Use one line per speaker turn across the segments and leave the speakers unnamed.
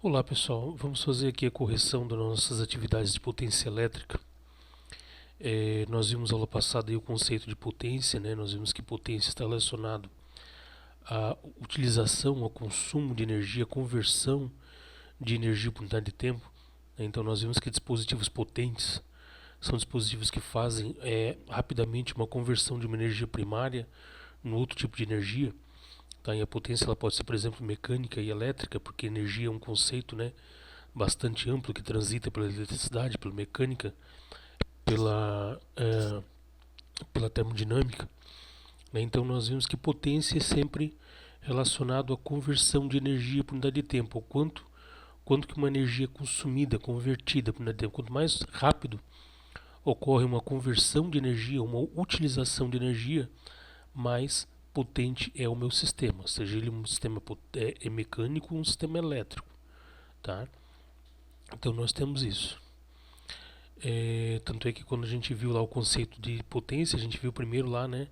Olá pessoal, vamos fazer aqui a correção das nossas atividades de potência elétrica. Nós vimos aula passada aí o conceito de potência, né? Nós vimos que potência está relacionado à utilização, ao consumo de energia, conversão de energia por unidade de tempo. Então nós vimos que dispositivos potentes são dispositivos que fazem rapidamente uma conversão de uma energia primária no outro tipo de energia. Tá? E a potência ela pode ser, por exemplo, mecânica e elétrica, porque energia é um conceito, né, bastante amplo que transita pela eletricidade, pela mecânica, pela termodinâmica. Né? Então nós vimos que potência é sempre relacionado à conversão de energia por unidade de tempo, ou quanto que uma energia é consumida, convertida por unidade de tempo. Quanto mais rápido ocorre uma conversão de energia, uma utilização de energia, mais potente é o meu sistema, seja ele um sistema mecânico ou um sistema elétrico. Tá? Então nós temos isso. Tanto é que quando a gente viu lá o conceito de potência, a gente viu primeiro lá, né,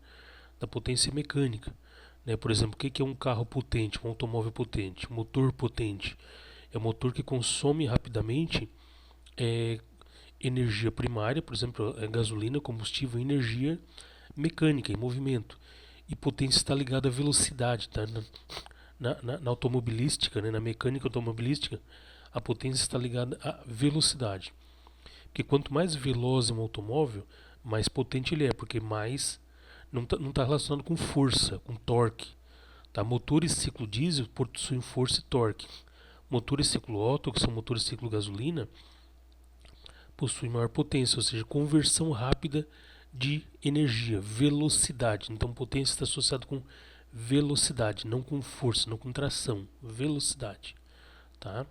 da potência mecânica. Né? Por exemplo, o que é um carro potente, um automóvel potente, um motor potente? É um motor que consome rapidamente é, energia primária, por exemplo, gasolina, combustível, energia mecânica, em movimento. E potência está ligada à velocidade. Tá? Na automobilística, né, na mecânica automobilística, a potência está ligada à velocidade. Porque quanto mais veloz é um automóvel, mais potente ele é, porque mais não está relacionado com força, com torque. Tá? Motores ciclo diesel possuem força e torque. Motores ciclo Otto, que são motores ciclo gasolina, possuem maior potência, ou seja, conversão rápida de energia, velocidade. Então, potência está associada com velocidade, não com força, não com tração, velocidade. Tá?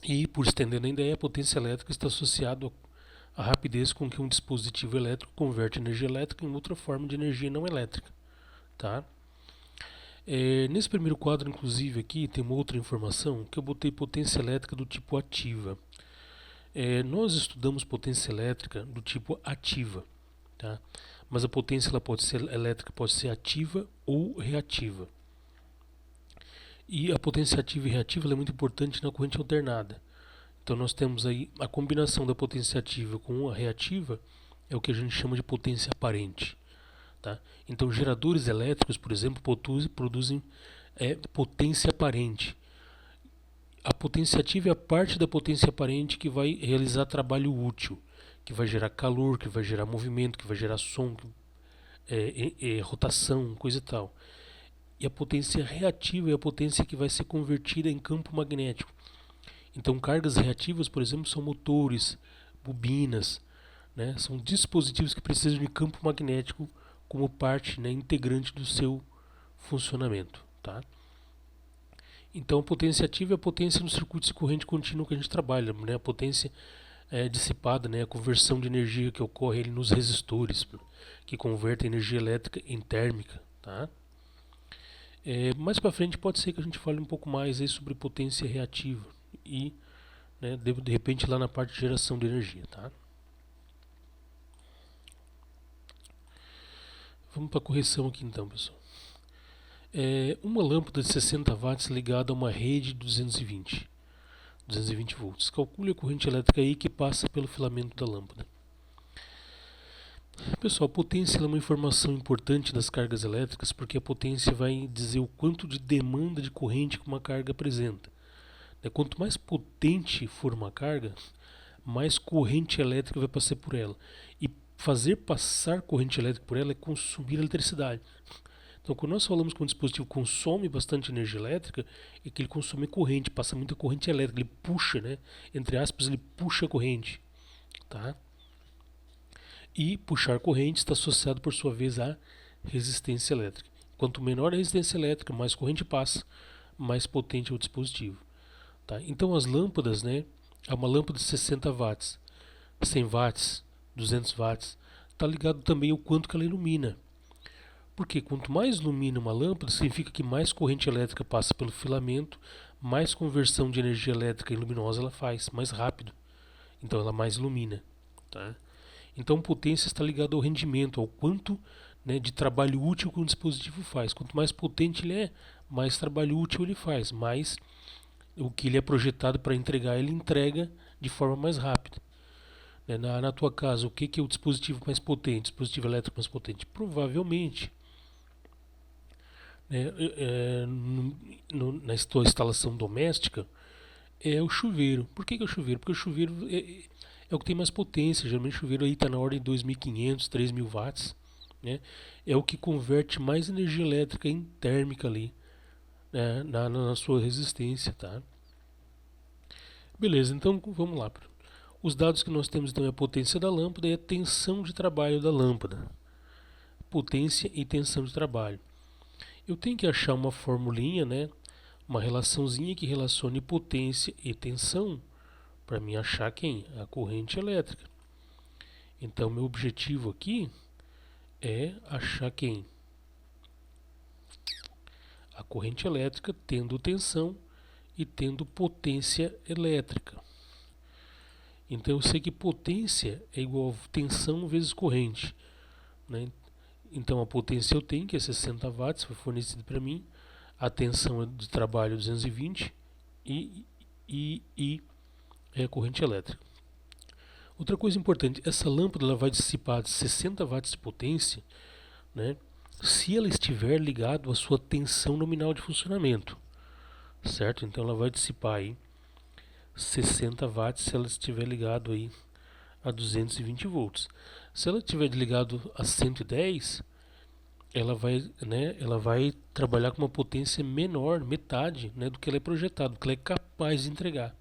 E, por estendendo a ideia, a potência elétrica está associada à rapidez com que um dispositivo elétrico converte energia elétrica em outra forma de energia não elétrica. Tá? Nesse primeiro quadro, inclusive, aqui tem uma outra informação que eu botei potência elétrica do tipo ativa. Nós estudamos potência elétrica do tipo ativa, tá? Mas a potência ela pode ser elétrica, pode ser ativa ou reativa. E a potência ativa e reativa é muito importante na corrente alternada. Então nós temos aí a combinação da potência ativa com a reativa é o que a gente chama de potência aparente. Tá? Então geradores elétricos, por exemplo, produzem potência aparente. A potência ativa é a parte da potência aparente que vai realizar trabalho útil, que vai gerar calor, que vai gerar movimento, que vai gerar som, rotação, coisa e tal. E a potência reativa é a potência que vai ser convertida em campo magnético. Então, cargas reativas, por exemplo, são motores, bobinas, né? São dispositivos que precisam de campo magnético como parte, né, integrante do seu funcionamento. Tá? Então, a potência ativa é a potência no circuito de corrente contínua que a gente trabalha, né? A potência dissipada, né? A conversão de energia que ocorre nos resistores, que converte energia elétrica em térmica. Tá? Mais para frente pode ser que a gente fale um pouco mais aí sobre potência reativa e, né, de repente lá na parte de geração de energia. Tá? Vamos para a correção aqui então, pessoal. Uma lâmpada de 60 watts ligada a uma rede de 220 volts. Calcule a corrente elétrica aí que passa pelo filamento da lâmpada. Pessoal, a potência é uma informação importante das cargas elétricas porque a potência vai dizer o quanto de demanda de corrente que uma carga apresenta. Quanto mais potente for uma carga, mais corrente elétrica vai passar por ela. E fazer passar corrente elétrica por ela é consumir eletricidade. Então, quando nós falamos que um dispositivo consome bastante energia elétrica, é que ele consome corrente, passa muita corrente elétrica, ele puxa, né? Entre aspas, ele puxa a corrente. Tá? E puxar corrente está associado, por sua vez, à resistência elétrica. Quanto menor a resistência elétrica, mais corrente passa, mais potente é o dispositivo. Tá? Então, as lâmpadas, né? É uma lâmpada de 60 watts, 100 watts, 200 watts, está ligado também ao quanto que ela ilumina. Porque quanto mais ilumina uma lâmpada, significa que mais corrente elétrica passa pelo filamento, mais conversão de energia elétrica em luminosa ela faz, mais rápido. Então ela mais ilumina. Tá? Então potência está ligada ao rendimento, ao quanto, né, de trabalho útil que um dispositivo faz. Quanto mais potente ele é, mais trabalho útil ele faz, mais o que ele é projetado para entregar, ele entrega de forma mais rápida. Na tua casa, o que é o dispositivo mais potente, dispositivo elétrico mais potente? Provavelmente, né, na tua instalação doméstica, é o chuveiro. Por que é o chuveiro? Porque o chuveiro é o que tem mais potência. Geralmente o chuveiro aí está na ordem de 2.500, 3.000 watts. Né? É o que converte mais energia elétrica em térmica ali, né, na sua resistência. Tá? Beleza, então vamos lá. Os dados que nós temos então é a potência da lâmpada e a tensão de trabalho da lâmpada. Potência e tensão de trabalho. Eu tenho que achar uma formulinha, né, uma relaçãozinha que relacione potência e tensão para mim achar quem? A corrente elétrica. Então meu objetivo aqui é achar quem? A corrente elétrica tendo tensão e tendo potência elétrica. Então eu sei que potência é igual a tensão vezes corrente. Né? Então a potência eu tenho, que é 60 watts, foi fornecido para mim. A tensão de trabalho 220 e é a corrente elétrica. Outra coisa importante, essa lâmpada ela vai dissipar 60 watts de potência, né, se ela estiver ligada à sua tensão nominal de funcionamento. Certo? Então ela vai dissipar aí 60 watts se ela estiver ligado aí a 220 volts. Se ela estiver ligado a 110, ela vai trabalhar com uma potência menor, metade, né, do que ela é projetado, do que ela é capaz de entregar.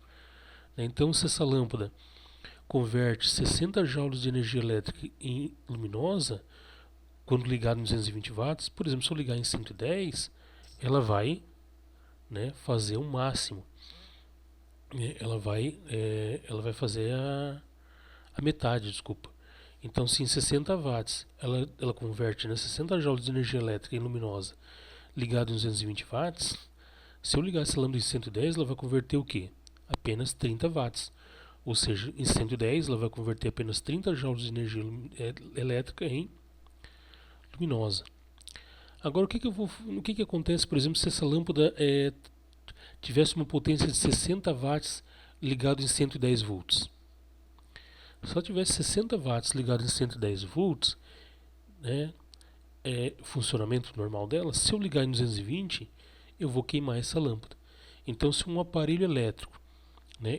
Então, se essa lâmpada converte 60 joules de energia elétrica em luminosa, quando ligado em 220 watts, por exemplo, se eu ligar em 110, ela vai, né, fazer o máximo. Ela vai fazer a metade, desculpa. Então, se em 60 watts ela converte, né, 60 joules de energia elétrica em luminosa ligado em 220 watts, se eu ligar essa lâmpada em 110, ela vai converter o quê? Apenas 30 watts. Ou seja, em 110 ela vai converter apenas 30 joules de energia elétrica em luminosa. Agora, o que acontece, por exemplo, se essa lâmpada tivesse uma potência de 60 watts ligado em 110 volts? Se ela tivesse 60 watts ligado em 110 volts, né, funcionamento normal dela, se eu ligar em 220, eu vou queimar essa lâmpada. Então, se um aparelho elétrico, né,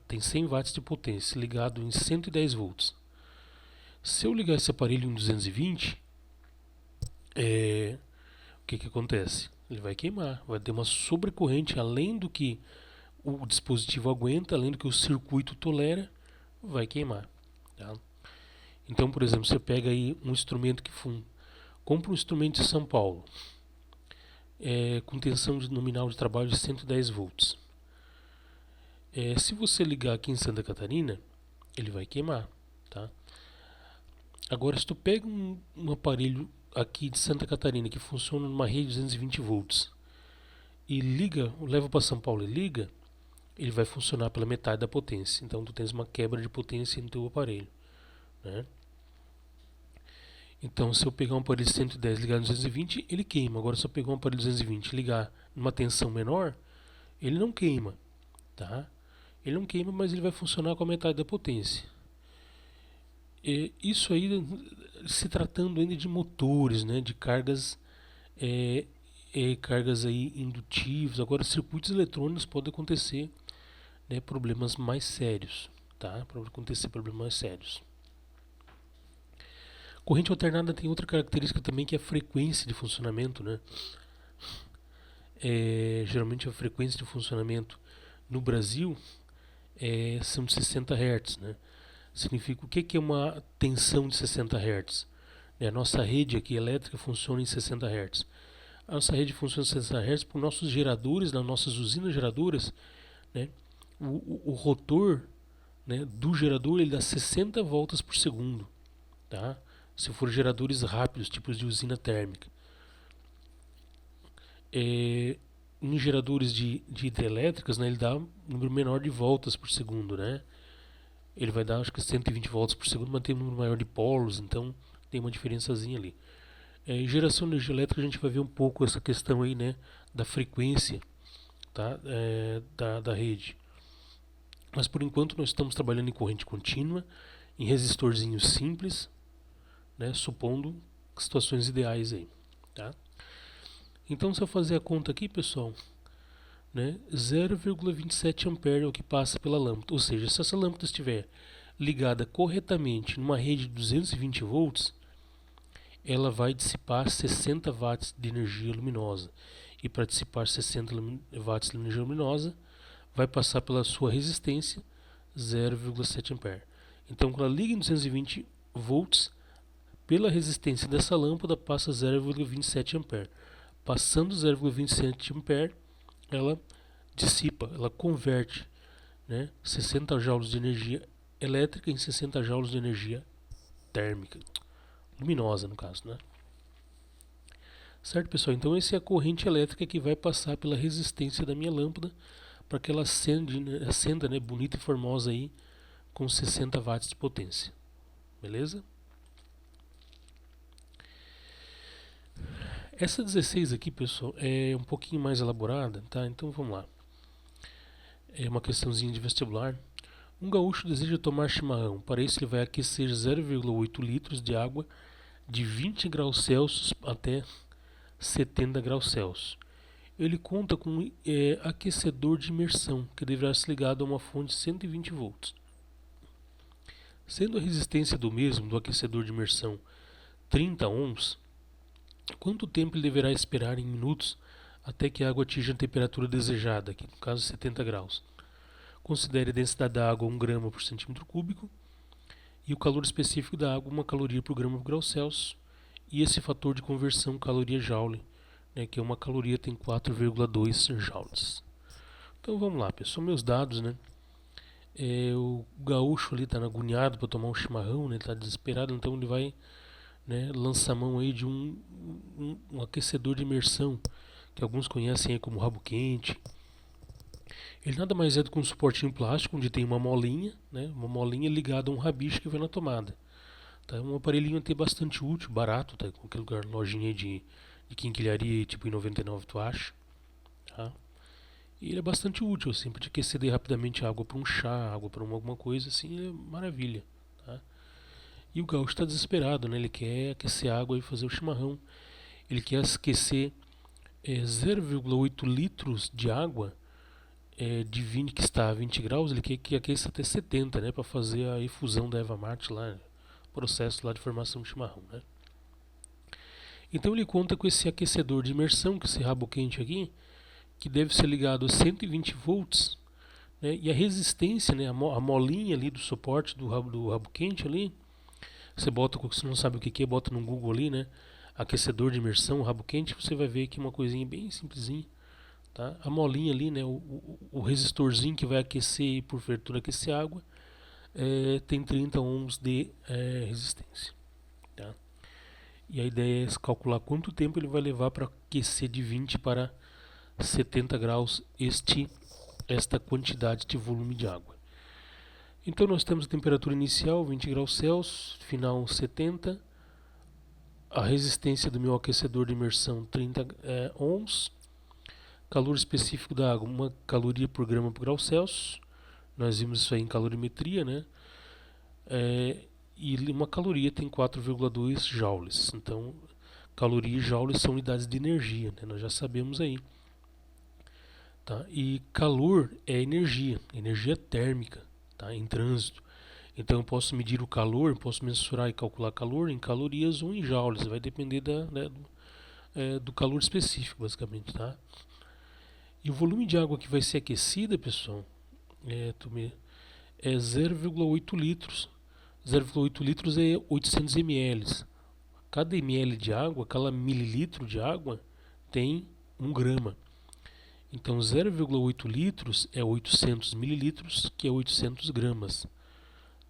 tem 100 watts de potência ligado em 110 volts, se eu ligar esse aparelho em 220, o que acontece? Ele vai queimar, vai ter uma sobrecorrente além do que o dispositivo aguenta, além do que o circuito tolera, vai queimar. Tá? Então, por exemplo, você pega aí um instrumento compra um instrumento de São Paulo, com tensão nominal de trabalho de 110 volts. Se você ligar aqui em Santa Catarina, ele vai queimar. Tá? Agora, se tu pega um aparelho aqui de Santa Catarina que funciona numa rede de 220 volts e leva para São Paulo e liga, ele vai funcionar pela metade da potência. Então tu tens uma quebra de potência no teu aparelho. Né? Então, se eu pegar um aparelho de 110 e ligar no 220, ele queima. Agora, se eu pegar um aparelho de 220 e ligar numa tensão menor, ele não queima. Tá? Ele não queima, mas ele vai funcionar com a metade da potência. Isso aí, se tratando ainda de motores, né, de cargas, cargas aí indutivas. Agora, circuitos eletrônicos podem acontecer, né, problemas mais sérios. Tá? Pode acontecer problemas mais sérios. Corrente alternada tem outra característica também, que é a frequência de funcionamento. Né? Geralmente a frequência de funcionamento no Brasil são de 60 Hz. Né? Significa o que é uma tensão de 60 Hz? A nossa rede aqui elétrica funciona em 60 Hz. A nossa rede funciona em 60 Hz por nossos geradores, nas nossas usinas geradoras. Né? O rotor, né, do gerador ele dá 60 voltas por segundo. Tá? Se for geradores rápidos, tipos de usina térmica. Em geradores de hidrelétricas, né, ele dá um número menor de voltas por segundo. Né? Ele vai dar, acho que 120 voltas por segundo, mas tem um número maior de polos, então tem uma diferençazinha ali. Em geração de energia elétrica a gente vai ver um pouco essa questão aí, né, da frequência, tá, da rede. Mas por enquanto nós estamos trabalhando em corrente contínua, em resistorzinhos simples, né, supondo situações ideais aí, tá? Então se eu fazer a conta aqui, pessoal, né, 0,27 ampere é o que passa pela lâmpada, ou seja, se essa lâmpada estiver ligada corretamente numa rede de 220 volts, ela vai dissipar 60 watts de energia luminosa. E para dissipar 60 watts de energia luminosa, vai passar pela sua resistência 0,7 ampere. Então, quando ela liga em 220 volts, pela resistência dessa lâmpada passa 0,27 ampere. Passando 0,27 ampere, ela dissipa, ela converte, né, 60 joules de energia elétrica em 60 joules de energia térmica, luminosa no caso, né? Certo, pessoal? Então essa é a corrente elétrica que vai passar pela resistência da minha lâmpada para que ela acenda, né, bonita e formosa aí com 60 watts de potência. Beleza? Essa 16 aqui, pessoal, é um pouquinho mais elaborada, tá? Então vamos lá. É uma questãozinha de vestibular. Um gaúcho deseja tomar chimarrão. Para isso ele vai aquecer 0,8 litros de água de 20 graus Celsius até 70 graus Celsius. Ele conta com um aquecedor de imersão, que deverá ser ligado a uma fonte de 120 volts. Sendo a resistência do mesmo, do aquecedor de imersão, 30 ohms, quanto tempo ele deverá esperar em minutos até que a água atinja a temperatura desejada, aqui no caso 70 graus? Considere a densidade da água 1 grama por centímetro cúbico e o calor específico da água 1 caloria por grama por grau Celsius, e esse fator de conversão caloria-joule, né, que é uma caloria tem 4,2 joules. Então vamos lá, pessoal, meus dados, né? O gaúcho ali está agoniado para tomar um chimarrão, né? Está desesperado, então ele vai, né, lançar mão aí de um aquecedor de imersão, que alguns conhecem aí como rabo quente. Ele nada mais é do que um suportinho plástico onde tem uma molinha, né, uma molinha ligada a um rabicho que vai na tomada. Tá? É um aparelhinho até bastante útil, barato, tá? Com aquele lugar, lojinha de quinquilharia, tipo em 99 tu acha. Tá? E ele é bastante útil, assim, para te aquecer rapidamente água para um chá, água para alguma coisa, assim, é maravilha. Tá? E o gaúcho está desesperado, né? Ele quer aquecer água e fazer o chimarrão. Ele quer aquecer 0,8 litros de água de 20, que está a 20 graus, ele quer que aqueça até 70, né? Para fazer a efusão da erva mate lá, processo lá de formação de chimarrão, né? Então ele conta com esse aquecedor de imersão, com esse rabo quente aqui, que deve ser ligado a 120 volts, né? E a resistência, né, a molinha ali do suporte do rabo quente ali, você bota, se você não sabe o que é, bota no Google ali, né, aquecedor de imersão, rabo quente, você vai ver que é uma coisinha bem simplesinha, tá? A molinha ali, né, o resistorzinho que vai aquecer por fertura aquecer água, tem 30 ohms de resistência, tá? E a ideia é calcular quanto tempo ele vai levar para aquecer de 20 para 70 graus esta quantidade de volume de água. Então nós temos a temperatura inicial 20 graus Celsius, final 70, a resistência do meu aquecedor de imersão 30 ohms, calor específico da água 1 caloria por grama por grau Celsius, nós vimos isso aí em calorimetria, né? E uma caloria tem 4,2 joules, então caloria e joules são unidades de energia, né? Nós já sabemos aí. Tá? E calor é energia, energia térmica, tá? Em trânsito. Então eu posso medir o calor, posso mensurar e calcular calor em calorias ou em joules, vai depender do calor específico, basicamente. Tá? E o volume de água que vai ser aquecida, pessoal, é 0,8 litros. 0,8 litros é 800 ml. Cada ml de água, cada mililitro de água, tem 1 grama. Então 0,8 litros é 800 mililitros, que é 800 gramas.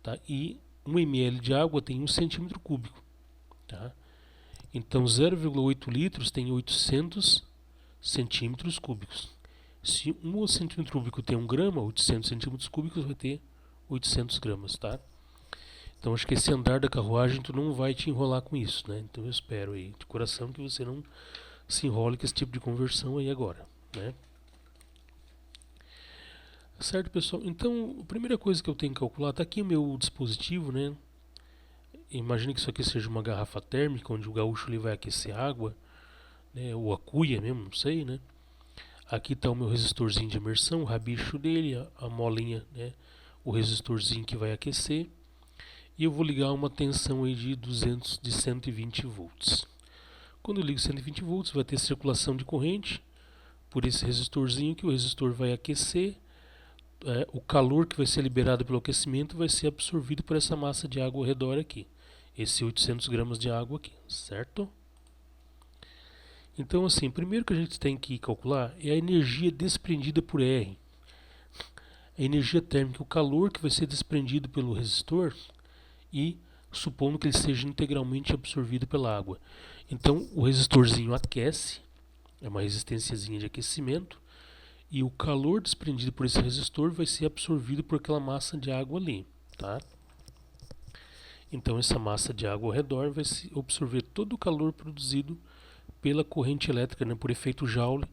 Tá? E 1 ml de água tem 1 centímetro cúbico. Tá? Então 0,8 litros tem 800 centímetros cúbicos. Se 1 centímetro cúbico tem 1 grama, 800 centímetros cúbicos vai ter 800 gramas. Tá? Então acho que esse andar da carruagem tu não vai te enrolar com isso, né? Então eu espero aí de coração que você não se enrole com esse tipo de conversão aí agora, né? Certo, pessoal? Então, a primeira coisa que eu tenho que calcular, tá aqui o meu dispositivo, né? Imagine que isso aqui seja uma garrafa térmica, onde o gaúcho ele vai aquecer água, né? Ou a cuia mesmo, não sei, né? Aqui está o meu resistorzinho de imersão, o rabicho dele, a molinha, né? O resistorzinho que vai aquecer. E eu vou ligar uma tensão aí de 120 volts. Quando eu ligo 120 volts, vai ter circulação de corrente por esse resistorzinho, que o resistor vai aquecer. O calor que vai ser liberado pelo aquecimento vai ser absorvido por essa massa de água ao redor aqui. Esse 800 gramas de água aqui, certo? Então, assim, primeiro que a gente tem que calcular é a energia desprendida por R. A energia térmica, o calor que vai ser desprendido pelo resistor e supondo que ele seja integralmente absorvido pela água. Então, o resistorzinho aquece, é uma resistênciazinha de aquecimento, e o calor desprendido por esse resistor vai ser absorvido por aquela massa de água ali, tá? Então essa massa de água ao redor vai absorver todo o calor produzido pela corrente elétrica, né, por efeito Joule.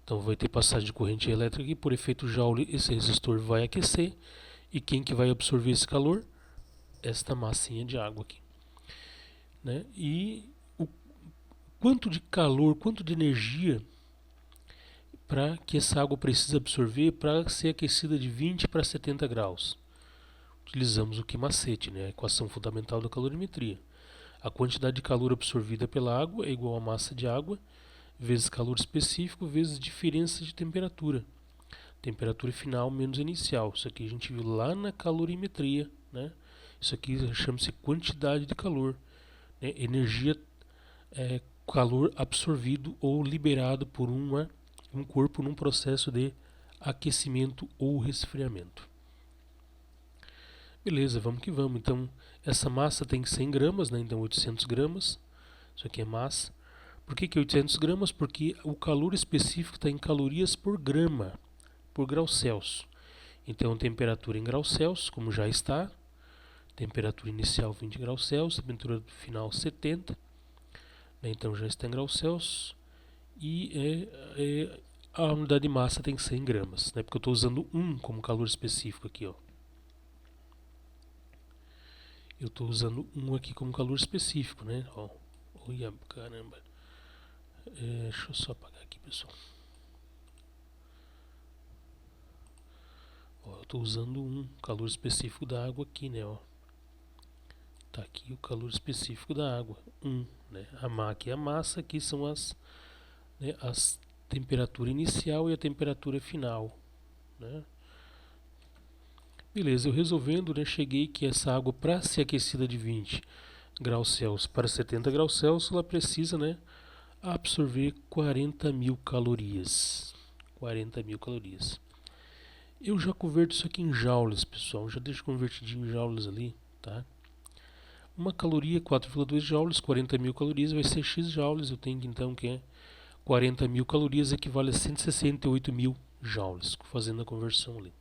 Então vai ter passagem de corrente elétrica e por efeito Joule esse resistor vai aquecer. E quem que vai absorver esse calor? Esta massinha de água aqui, né? E o quanto de calor, quanto de energia para que essa água precisa absorver para ser aquecida de 20 para 70 graus. Utilizamos o que macete, né? A equação fundamental da calorimetria. A quantidade de calor absorvida pela água é igual a massa de água vezes calor específico vezes diferença de temperatura. Temperatura final menos inicial. Isso aqui a gente viu lá na calorimetria, né? Isso aqui chama-se quantidade de calor, né? Energia calor absorvido ou liberado por um corpo num processo de aquecimento ou resfriamento. Beleza, vamos que vamos. Então, essa massa tem 100 gramas, né? Então 800 gramas. Isso aqui é massa. Por que 800 gramas? Porque o calor específico está em calorias por grama, por grau Celsius. Então, temperatura em graus Celsius, como já está. Temperatura inicial 20 graus Celsius, temperatura final 70. Né? Então, já está em graus Celsius. E a unidade de massa tem 100 gramas, né? Porque eu estou usando 1 como calor específico aqui, ó. Eu estou usando 1 aqui como calor específico, né? Ó, olha, caramba. Deixa eu só apagar aqui, pessoal. Ó, eu estou usando 1 calor específico da água aqui, né? Ó. Tá aqui o calor específico da água, 1, né? Aqui é a massa, aqui são as temperatura inicial e a temperatura final, né? Beleza, eu resolvendo, né, cheguei que essa água para ser aquecida de 20 graus Celsius para 70 graus Celsius, ela precisa, né, absorver 40.000 calorias. 40.000 calorias. Eu já converto isso aqui em joules, pessoal. Já deixo convertidinho em joules ali, tá? Uma caloria, 4,2 joules, 40.000 calorias vai ser X joules. Eu tenho então que é 40.000 calorias equivale a 168.000 joules, fazendo a conversão ali.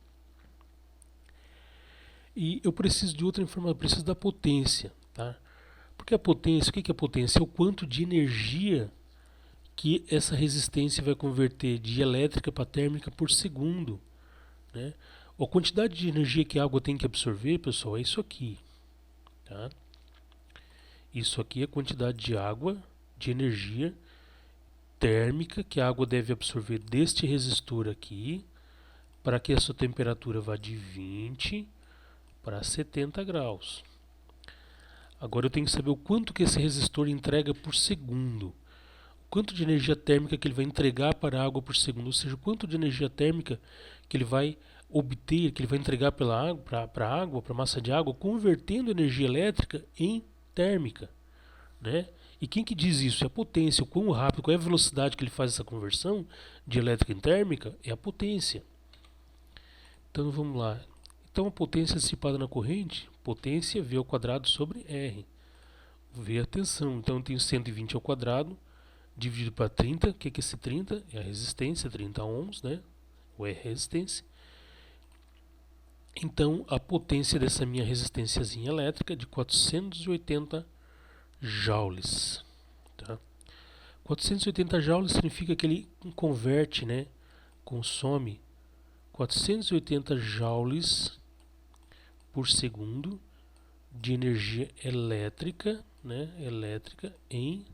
E eu preciso de outra informação, eu preciso da potência, tá? Porque a potência, o que é a potência? É o quanto de energia que essa resistência vai converter de elétrica para térmica por segundo, né? A quantidade de energia que a água tem que absorver, pessoal, é isso aqui, tá? Isso aqui é a quantidade de água, de energia térmica que a água deve absorver deste resistor aqui para que a sua temperatura vá de 20 para 70 graus. Agora eu tenho que saber o quanto que esse resistor entrega por segundo. O quanto de energia térmica que ele vai entregar para a água por segundo, ou seja, o quanto de energia térmica que ele vai obter, que ele vai entregar para a água, para a massa de água, convertendo energia elétrica em térmica, né? E quem que diz isso? É a potência. O quão rápido, qual é a velocidade que ele faz essa conversão de elétrica em térmica? É a potência. Então vamos lá. Então a potência dissipada na corrente, potência V ao quadrado sobre R. V é a tensão. Então eu tenho 120 ao quadrado dividido para 30. O que é esse 30? É a resistência, 30 ohms, né? O R é a resistência. Então, a potência dessa minha resistênciazinha elétrica é de 480 joules. Tá? 480 joules significa que ele converte, né, consome 480 joules por segundo de energia elétrica, né, elétrica em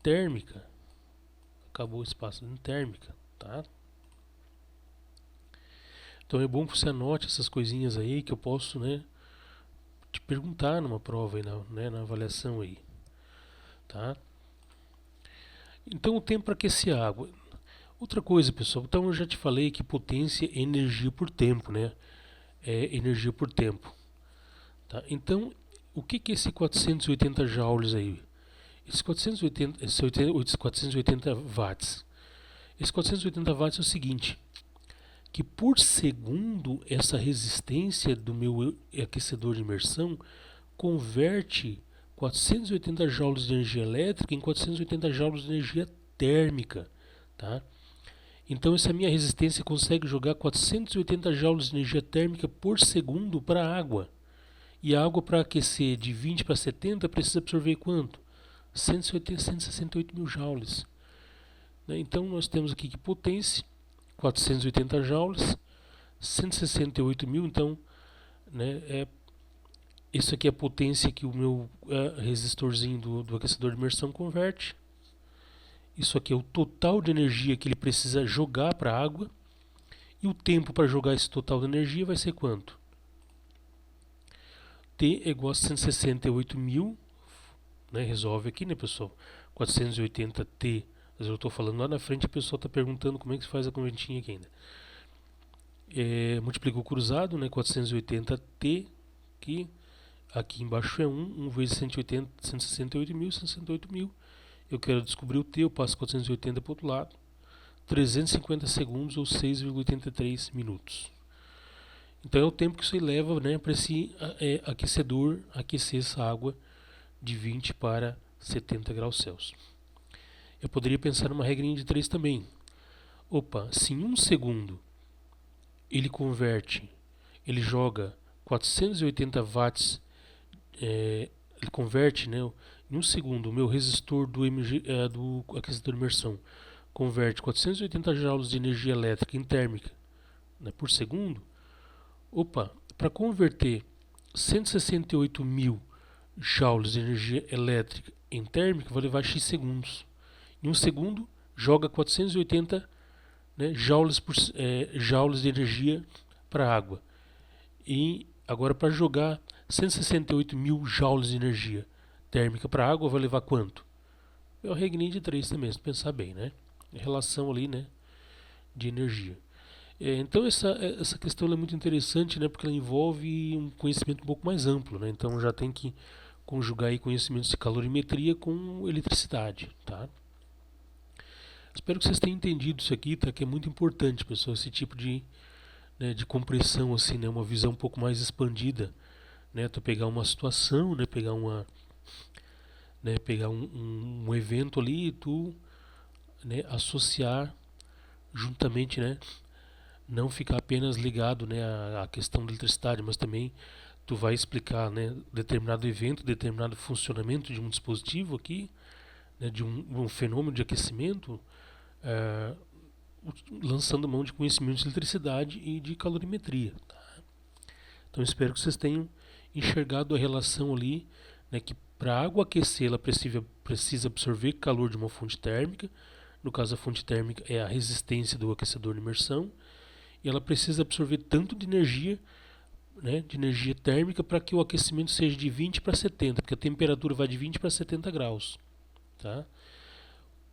térmica. Acabou o espaço em térmica, tá? Então é bom que você anote essas coisinhas aí que eu posso, né, te perguntar numa prova aí, na avaliação aí, tá? Então o tempo para aquecer a água. Outra coisa, pessoal, então eu já te falei que potência é energia por tempo, né? É energia por tempo, tá? Então, o que é esse 480 joules aí? Esse 480 watts. Esse 480 watts é o seguinte, que por segundo essa resistência do meu aquecedor de imersão converte 480 joules de energia elétrica em 480 joules de energia térmica, tá? Então essa minha resistência consegue jogar 480 joules de energia térmica por segundo para a água. E a água para aquecer de 20 para 70 precisa absorver quanto? 168 mil joules. Então nós temos aqui que potência, 480 joules, 168 mil, então, né, isso aqui é a potência que o meu resistorzinho do aquecedor de imersão converte. Isso aqui é o total de energia que ele precisa jogar para a água. E o tempo para jogar esse total de energia vai ser quanto? T é igual a 168 mil, né, resolve aqui, né, pessoal? 480T, mas eu estou falando lá na frente, a pessoa está perguntando como é que se faz a conventinha aqui ainda. Multiplica o cruzado, né, 480T, que aqui embaixo é 1 vezes 180, 168 mil, 168 mil. Eu quero descobrir o T, eu passo 480 para o outro lado. 350 segundos ou 6,83 minutos. Então é o tempo que isso leva, né, para esse aquecedor aquecer essa água de 20 para 70 graus Celsius. Eu poderia pensar numa regrinha de 3 também. Opa, se em 1 segundo ele joga 480 watts, ele converte, né, em 1 segundo o meu resistor do aquecedor de imersão converte 480 joules de energia elétrica em térmica, né, por segundo. Opa, para converter 168 mil joules de energia elétrica em térmica vai levar X segundos. Em 1 segundo joga 480, né, joules de energia para a água. E agora para jogar 168 mil joules de energia térmica para a água vai levar quanto? É o regrinho de 3 também, se pensar bem, né? A relação ali, né, de energia. Então essa questão é muito interessante, né, porque ela envolve um conhecimento um pouco mais amplo, né? Então já tem que conjugar aí conhecimentos de calorimetria com eletricidade, tá? Espero que vocês tenham entendido isso aqui, tá? Que é muito importante, pessoal, esse tipo de compreensão, assim, né? Uma visão um pouco mais expandida, né? Tu pegar uma situação, né? Pegar um evento ali e tu, né, associar juntamente, né? Não ficar apenas ligado, né, à questão da eletricidade, mas também tu vai explicar, né, determinado evento, determinado funcionamento de um dispositivo aqui, né, de um fenômeno de aquecimento, é, lançando mão de conhecimentos de eletricidade e de calorimetria. Tá? Então espero que vocês tenham enxergado a relação ali, né, que para a água aquecer ela precisa absorver calor de uma fonte térmica. No caso, a fonte térmica é a resistência do aquecedor de imersão. E ela precisa absorver tanto de energia, né, de energia térmica para que o aquecimento seja de 20 para 70, porque a temperatura vai de 20 para 70 graus. Tá?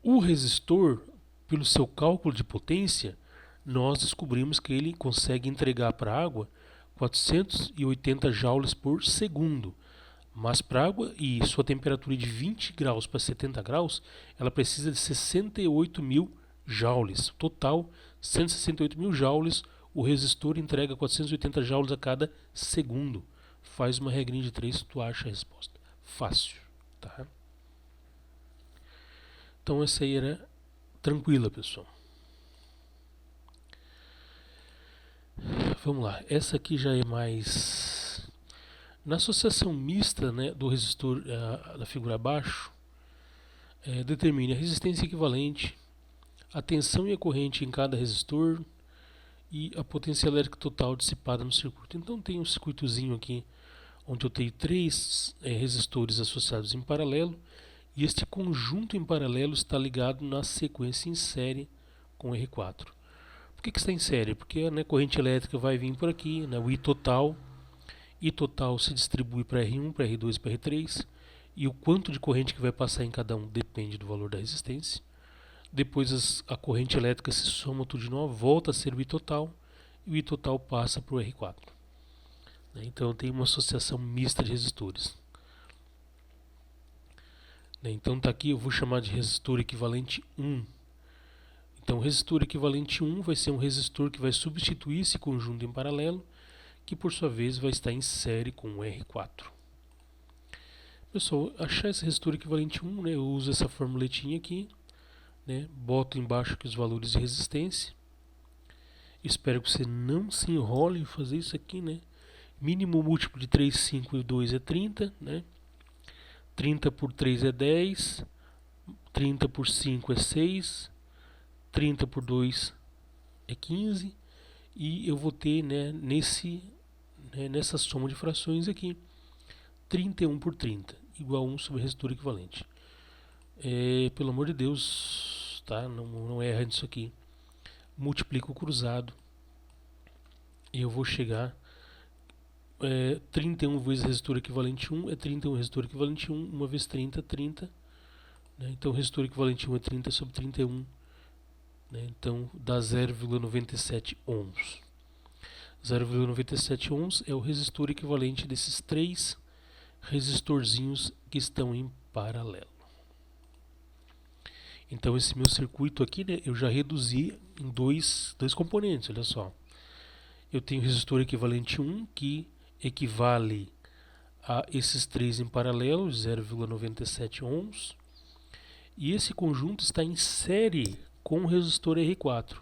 O resistor, pelo seu cálculo de potência, nós descobrimos que ele consegue entregar para a água 480 joules por segundo. Mas para a água e sua temperatura de 20 graus para 70 graus, ela precisa de 68 mil joules. Total, 168 mil joules. O resistor entrega 480 joules a cada segundo. Faz uma regrinha de 3 tu acha a resposta. Fácil. Tá? Então essa aí era tranquila, pessoal. Vamos lá, essa aqui já é mais... Na associação mista, né, do resistor da figura abaixo, determine a resistência equivalente, a tensão e a corrente em cada resistor e a potência elétrica total dissipada no circuito. Então tem um circuitozinho aqui onde eu tenho três resistores associados em paralelo e este conjunto em paralelo está ligado na sequência em série com R4. Por que está em série? Porque a corrente elétrica vai vir por aqui, o I total se distribui para R1, para R2 e para R3, e o quanto de corrente que vai passar em cada um depende do valor da resistência. Depois a corrente elétrica se soma tudo de novo, volta a ser o I total, e o I total passa para o R4. Então tem uma associação mista de resistores. Então está aqui, eu vou chamar de resistor equivalente 1. Então o resistor equivalente 1 vai ser um resistor que vai substituir esse conjunto em paralelo, que por sua vez vai estar em série com o R4. Pessoal, achar esse resistor equivalente 1, eu uso essa formuletinha aqui, boto embaixo aqui os valores de resistência. Espero que você não se enrole em fazer isso aqui, Mínimo múltiplo de 3, 5 e 2 é 30, 30 por 3 é 10, 30 por 5 é 6, 30 por 2 é 15, e eu vou ter nessa soma de frações aqui 31 por 30 igual a 1 sobre resistor equivalente. Pelo amor de Deus, tá? Não erra nisso aqui. Multiplico o cruzado e eu vou chegar 31 vezes resistor equivalente 1 é 31 resistor equivalente 1, 1 vezes 30 é 30, então resistor equivalente 1 é 30 sobre 31, então dá 0,97 ohms. 0,97 ohms é o resistor equivalente desses três resistorzinhos que estão em paralelo. Então esse meu circuito aqui, eu já reduzi em dois componentes, olha só. Eu tenho resistor equivalente 1 que equivale a esses três em paralelo, 0,97 ohms. E esse conjunto está em série com o resistor R4.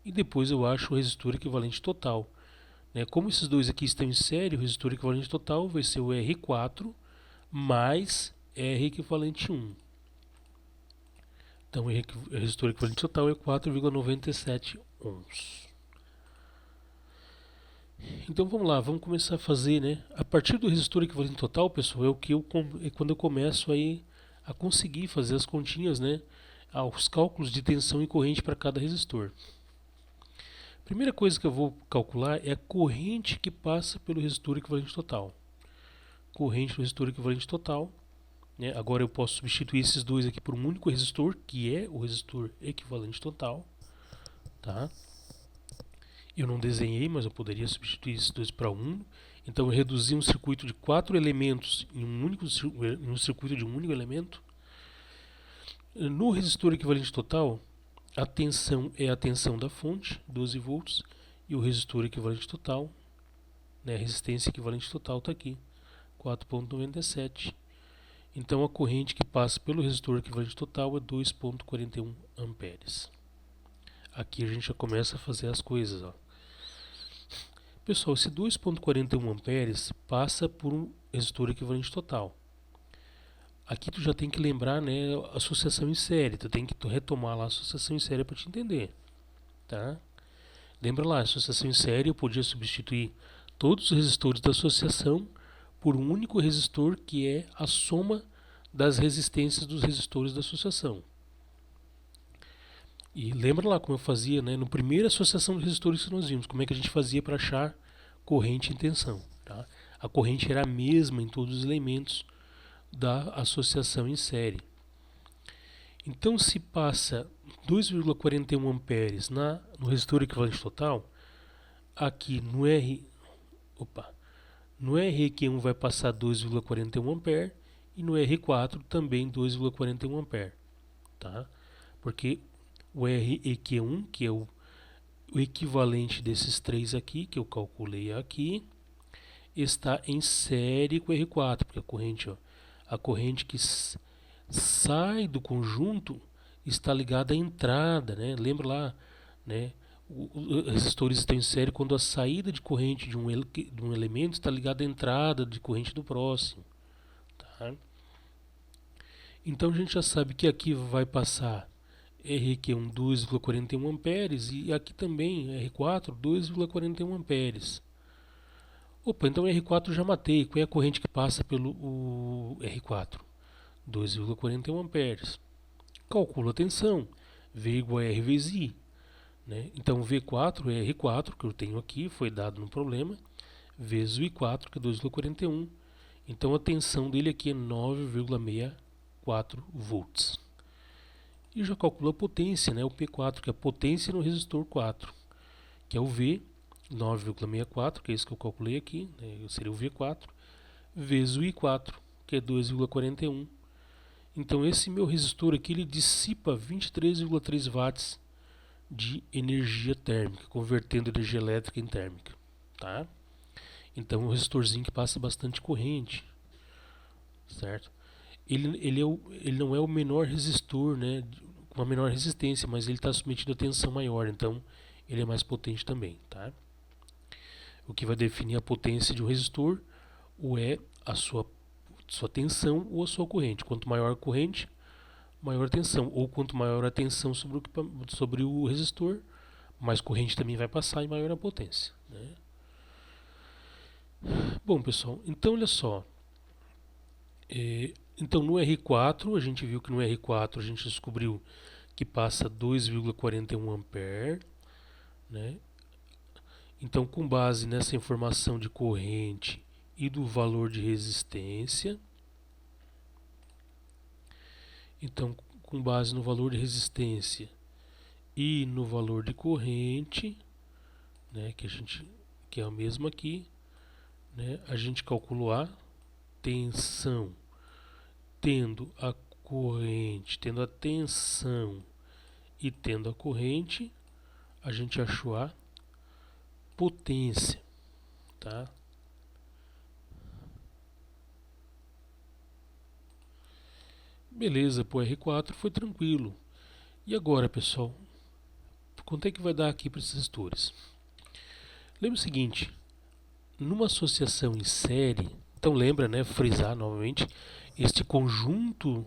E depois eu acho o resistor equivalente total. Como esses dois aqui estão em série, o resistor equivalente total vai ser o R4 mais R equivalente 1. Então o resistor equivalente total é 4,97 ohms. Então vamos lá, vamos começar a fazer, a partir do resistor equivalente total, pessoal, é quando eu começo aí a conseguir fazer as continhas, os cálculos de tensão e corrente para cada resistor. Primeira coisa que eu vou calcular é a corrente que passa pelo resistor equivalente total. Corrente do resistor equivalente total. Agora eu posso substituir esses dois aqui por um único resistor, que é o resistor equivalente total. Tá? Eu não desenhei, mas eu poderia substituir esses dois para um. Então eu reduzi um circuito de 4 elementos em um circuito de um único elemento. No resistor equivalente total, a tensão é a tensão da fonte, 12 volts, e o resistor equivalente total, a resistência equivalente total está aqui, 4,97. Então a corrente que passa pelo resistor equivalente total é 2,41 amperes. Aqui a gente já começa a fazer as coisas. Pessoal, esse 2,41 amperes passa por um resistor equivalente total. Aqui tu já tem que lembrar, associação em série. Tu tem que retomar lá a associação em série para te entender, tá? Lembra lá, associação em série eu podia substituir todos os resistores da associação por um único resistor que é a soma das resistências dos resistores da associação. E lembra lá como eu fazia, no primeira associação de resistores que nós vimos, como é que a gente fazia para achar corrente e tensão, tá? A corrente era a mesma em todos os elementos da associação em série. Então se passa 2,41 amperes no resistor equivalente total, aqui no REQ1 vai passar 2,41 ampere e no R4 também 2,41 ampere, tá? Porque o REQ1, que é o equivalente desses três aqui, que eu calculei aqui, está em série com o R4, porque a corrente que sai do conjunto está ligada à entrada, lembra lá, Os resistores estão em série quando a saída de corrente de um elemento está ligada à entrada de corrente do próximo. Tá? Então a gente já sabe que aqui vai passar RQ1 2,41 amperes e aqui também R4 2,41 amperes. Opa, então R4 já matei. Qual é a corrente que passa pelo o R4? 2,41 amperes. Calculo a tensão. V igual a R vezes I. Né? Então V4 é R4, que eu tenho aqui, foi dado no problema, vezes o I4, que é 2,41. Então a tensão dele aqui é 9,64 volts. E já calculo a potência, né? O P4, que é a potência no resistor 4, que é o V, 9,64, que é isso que eu calculei aqui, né? Seria o V4, vezes o I4, que é 2,41. Então esse meu resistor aqui ele dissipa 23,3 watts de energia térmica, convertendo energia elétrica em térmica. Tá? Então é um resistorzinho que passa bastante corrente. Certo? Ele não é o menor resistor, né, com uma menor resistência, mas ele está submetido a tensão maior, então ele é mais potente também. Tá? O que vai definir a potência de um resistor ou é a sua tensão ou a sua corrente. Quanto maior a corrente, maior a tensão. Ou quanto maior a tensão sobre o resistor, mais corrente também vai passar e maior a potência. Né? Bom, pessoal, então olha só. Então no R4, a gente viu que no R4 a gente descobriu que passa 2,41 ampere. Né? Então, com base nessa informação de corrente e do valor de resistência, então, com base no valor de resistência e no valor de corrente, né, que é a mesma aqui, né, a gente calculou a tensão, tendo a corrente, tendo a tensão e tendo a corrente, a gente achou a potência, tá? Beleza, pro R4 foi tranquilo. E agora, pessoal, quanto é que vai dar aqui para esses resistores? Lembra o seguinte, numa associação em série, então lembra, né, frisar novamente, este conjunto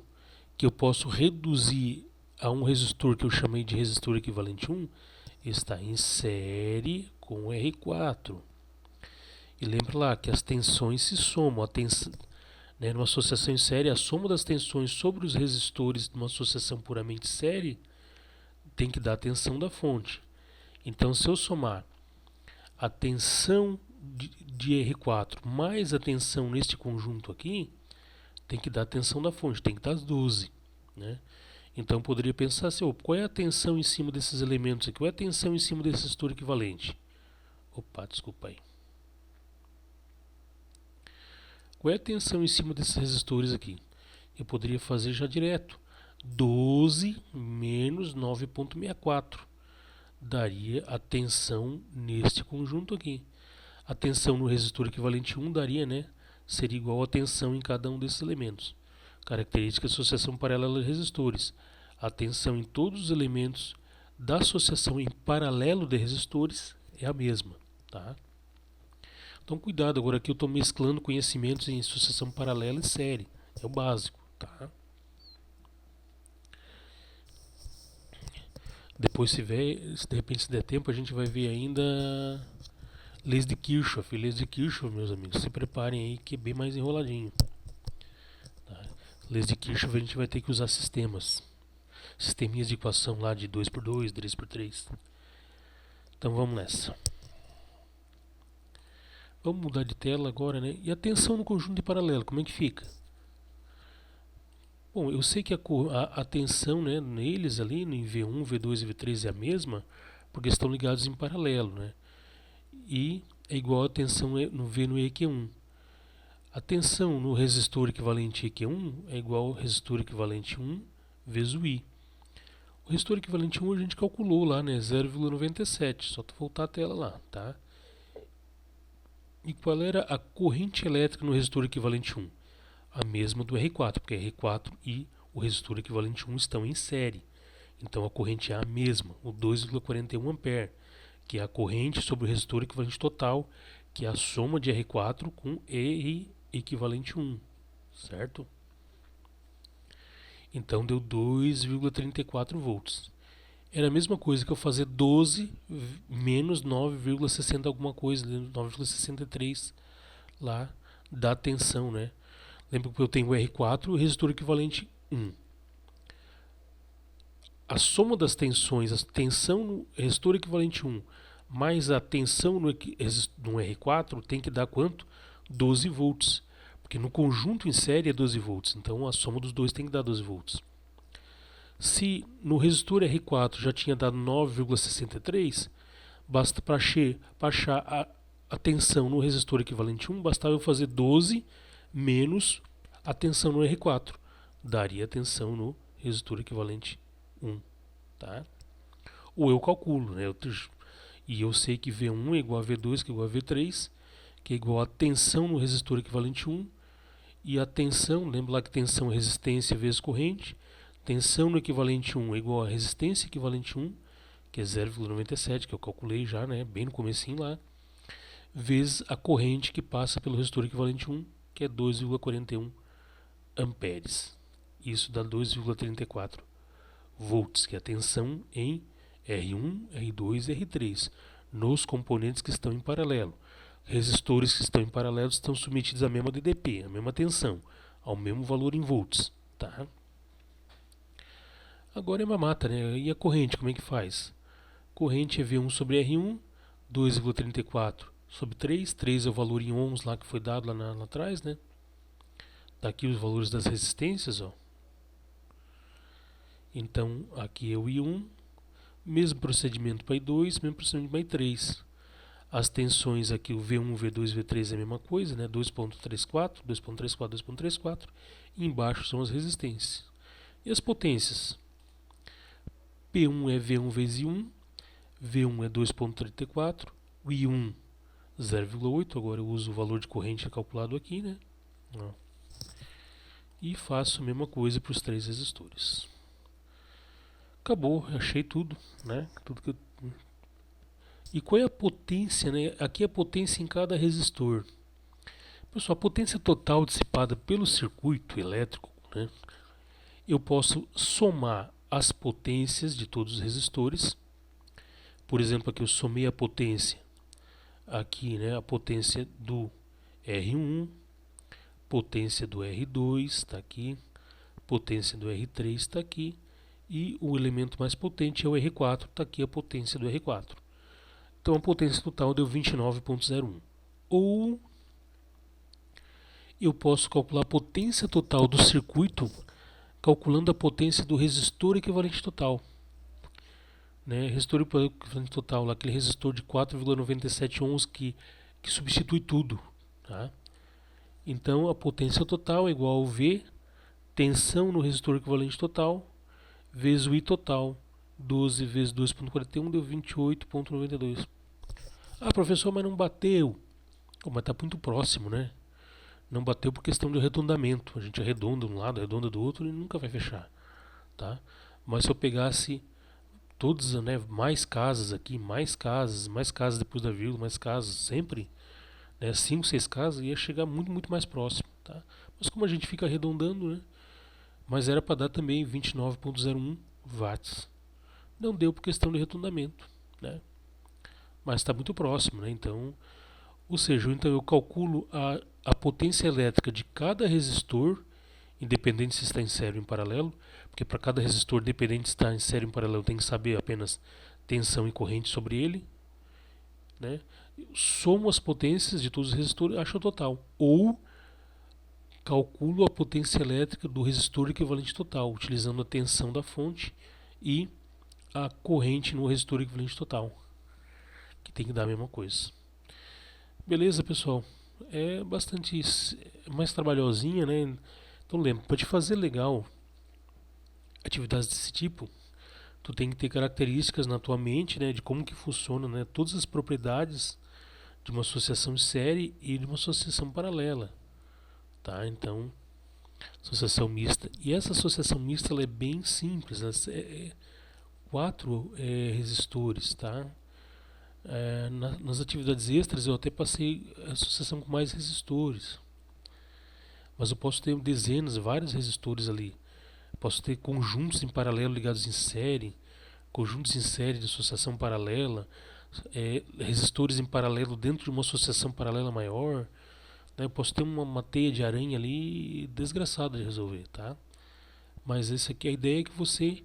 que eu posso reduzir a um resistor que eu chamei de resistor equivalente 1, está em série com o R4. E lembra lá que as tensões se somam. Né, numa associação em série, a soma das tensões sobre os resistores de uma associação puramente série tem que dar a tensão da fonte. Então, se eu somar a tensão de R4 mais a tensão neste conjunto aqui, tem que dar a tensão da fonte, tem que dar as 12. Né? Então, eu poderia pensar assim, qual é a tensão em cima desses elementos aqui? Qual é a tensão em cima desse resistor equivalente? Opa, desculpa aí. Qual é a tensão em cima desses resistores aqui? Eu poderia fazer já direto. 12 menos 9,64 daria a tensão neste conjunto aqui. A tensão no resistor equivalente 1 daria, né? Seria igual a tensão em cada um desses elementos. Característica de associação paralela de resistores. A tensão em todos os elementos da associação em paralelo de resistores é a mesma. Tá? Então cuidado, agora aqui eu estou mesclando conhecimentos em associação paralela e série. É o básico. Tá? Depois se de repente se der tempo, a gente vai ver ainda leis de Kirchhoff. Leis de Kirchhoff, meus amigos, se preparem aí que é bem mais enroladinho. Tá? Leis de Kirchhoff a gente vai ter que usar sisteminhas de equação lá de 2x2, 3x3. Então vamos nessa. Vamos mudar de tela agora, né? E a tensão no conjunto de paralelo, como é que fica? Bom, eu sei que a tensão, né, neles ali, em V1, V2 e V3 é a mesma, porque estão ligados em paralelo, né? E é igual a tensão no V no EQ1. A tensão no resistor equivalente EQ1 é igual ao resistor equivalente 1 vezes o I. O resistor equivalente 1 a gente calculou lá, né, 0,97, só voltar a tela lá, tá? E qual era a corrente elétrica no resistor equivalente 1? A mesma do R4, porque R4 e o resistor equivalente 1 estão em série. Então a corrente é a mesma, o 2,41 ampere. que é a corrente sobre o resistor equivalente total, que é a soma de R4 com R equivalente 1, certo? Então deu 2,34 volts. Era a mesma coisa que eu fazer 12 menos 9,60 alguma coisa, 9,63 lá da tensão, né? Lembra que eu tenho o R4 e o resistor equivalente 1. A soma das tensões, a tensão no resistor equivalente 1 mais a tensão no R4 tem que dar quanto? 12 volts. Porque no conjunto em série é 12 volts. Então a soma dos dois tem que dar 12 volts. Se no resistor R4 já tinha dado 9,63, basta para achar a tensão no resistor equivalente 1, bastava eu fazer 12 menos a tensão no R4. Daria a tensão no resistor equivalente 1. Tá? Ou eu calculo, né? E eu sei que V1 é igual a V2, que é igual a V3, que é igual a tensão no resistor equivalente 1, e a tensão, lembra lá que tensão é resistência vezes corrente, tensão no equivalente 1 é igual a resistência equivalente 1, que é 0,97, que eu calculei já, né, bem no comecinho lá, vezes a corrente que passa pelo resistor equivalente 1, que é 2,41 amperes. Isso dá 2,34 volts, que é a tensão em R1, R2 e R3, nos componentes que estão em paralelo. Resistores que estão em paralelo estão submetidos à mesma DDP, à mesma tensão, ao mesmo valor em volts. Tá? Agora é mamata, né? E a corrente, como é que faz? Corrente é V1 sobre R1, 2,34 sobre 3. 3 é o valor em ohms lá que foi dado lá atrás, né? Daqui os valores das resistências, ó. Então, aqui é o I1, mesmo procedimento para I2, mesmo procedimento para I3. As tensões aqui, o V1, V2, V3 é a mesma coisa, né? 2.34, 2.34, 2.34. E embaixo são as resistências. E as potências? P1 é V1 vezes I1, V1 é 2.34, o I1 0,8, agora eu uso o valor de corrente calculado aqui, né? Ó. E faço a mesma coisa para os três resistores. Acabou, achei tudo, né? Tudo que eu... E qual é a potência, né? Aqui é a potência em cada resistor. Pessoal, a potência total dissipada pelo circuito elétrico, né? Eu posso somar as potências de todos os resistores. Por exemplo, aqui eu somei a potência aqui, né? A potência do R1, potência do R2 está aqui, potência do R3 está aqui, e o elemento mais potente é o R4, está aqui a potência do R4. Então a potência total deu 29,01. Ou eu posso calcular a potência total do circuito calculando a potência do resistor equivalente total. Né? Resistor equivalente total, aquele resistor de 4,97 ohms que substitui tudo. Tá? Então a potência total é igual ao V, tensão no resistor equivalente total, vezes o I total. 12 vezes 2,41 deu 28,92. Ah, professor, mas não bateu. Oh, mas está muito próximo, né? Não bateu por questão de arredondamento. A gente arredonda de um lado, arredonda do outro e nunca vai fechar. Tá? Mas se eu pegasse todas, né, mais casas aqui, mais casas depois da vírgula, mais casas, sempre, né, 5, 6 casas, ia chegar muito, muito mais próximo. Tá? Mas como a gente fica arredondando, né? Mas era para dar também 29,01 watts. Não deu por questão de arredondamento, né? Mas está muito próximo, né? Então, ou seja, então eu calculo a potência elétrica de cada resistor, independente se está em série ou em paralelo, porque para cada resistor, independente se está em série ou em paralelo, tem que saber apenas tensão e corrente sobre ele, né? Somo as potências de todos os resistores, acho o total. Ou calculo a potência elétrica do resistor equivalente total, utilizando a tensão da fonte e a corrente no resistor equivalente total, que tem que dar a mesma coisa. Beleza, pessoal? É bastante mais trabalhosinha, né? Então lembra, para te fazer legal atividades desse tipo, tu tem que ter características na tua mente, né, de como que funciona, né, todas as propriedades de uma associação de série e de uma associação paralela, tá? Então, associação mista. E essa associação mista ela é bem simples, né? 4 resistores, tá? Nas atividades extras eu até passei associação com mais resistores, mas eu posso ter dezenas, vários resistores ali. Posso ter conjuntos em paralelo ligados em série, conjuntos em série de associação paralela, resistores em paralelo dentro de uma associação paralela maior. Né? Eu posso ter uma teia de aranha ali desgraçada de resolver, tá? Mas essa aqui, a ideia é que você,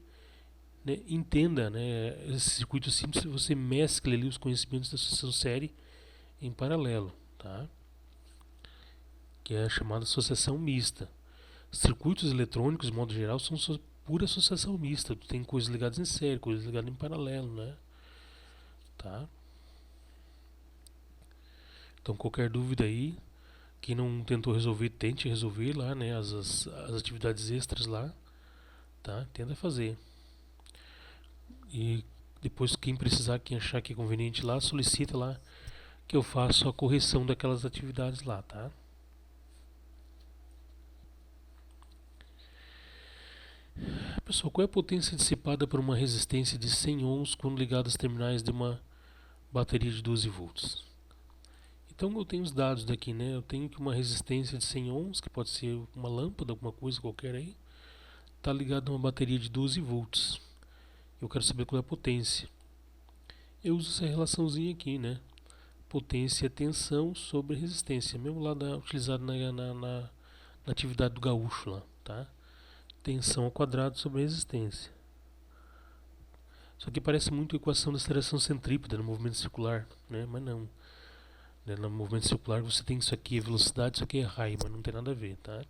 né, entenda, né, esse circuito simples, você mescle ali os conhecimentos da associação série em paralelo, tá? Que é a chamada associação mista. Circuitos eletrônicos, de modo geral, são pura associação mista. Tem coisas ligadas em série, coisas ligadas em paralelo, né? Tá? Então, qualquer dúvida aí, quem não tentou resolver, tente resolver lá, né? As atividades extras lá, tá? Tenta fazer. E depois, quem precisar, quem achar que é conveniente lá, solicita lá que eu faço a correção daquelas atividades lá, tá? Pessoal, qual é a potência dissipada por uma resistência de 100 ohms quando ligada às terminais de uma bateria de 12 volts? Então eu tenho os dados daqui, né? Eu tenho que uma resistência de 100 ohms, que pode ser uma lâmpada, alguma coisa qualquer aí, está ligada a uma bateria de 12 volts. Eu quero saber qual é a potência. Eu uso essa relaçãozinha aqui, né? Potência é tensão sobre resistência, mesmo lá utilizado na atividade do gaúcho lá, tá? Tensão ao quadrado sobre resistência. Isso aqui parece muito a equação da aceleração centrípeta no movimento circular, né? Mas não. No movimento circular você tem isso aqui é velocidade, isso aqui é raio, mas não tem nada a ver, tá?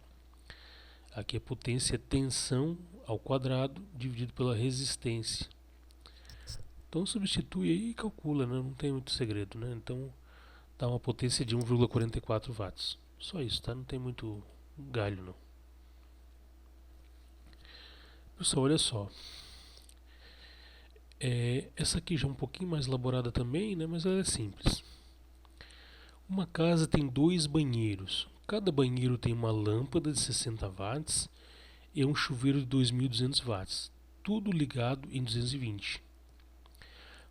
Aqui a potência é tensão ao quadrado dividido pela resistência. Então substitui aí e calcula, né? Não tem muito segredo, né? Então dá uma potência de 1,44 watts. Só isso, tá? Não tem muito galho, não. Pessoal, olha só. Essa aqui já é um pouquinho mais elaborada também, né? Mas ela é simples. Uma casa tem 2 banheiros. Cada banheiro tem uma lâmpada de 60 watts e um chuveiro de 2.200 watts. Tudo ligado em 220.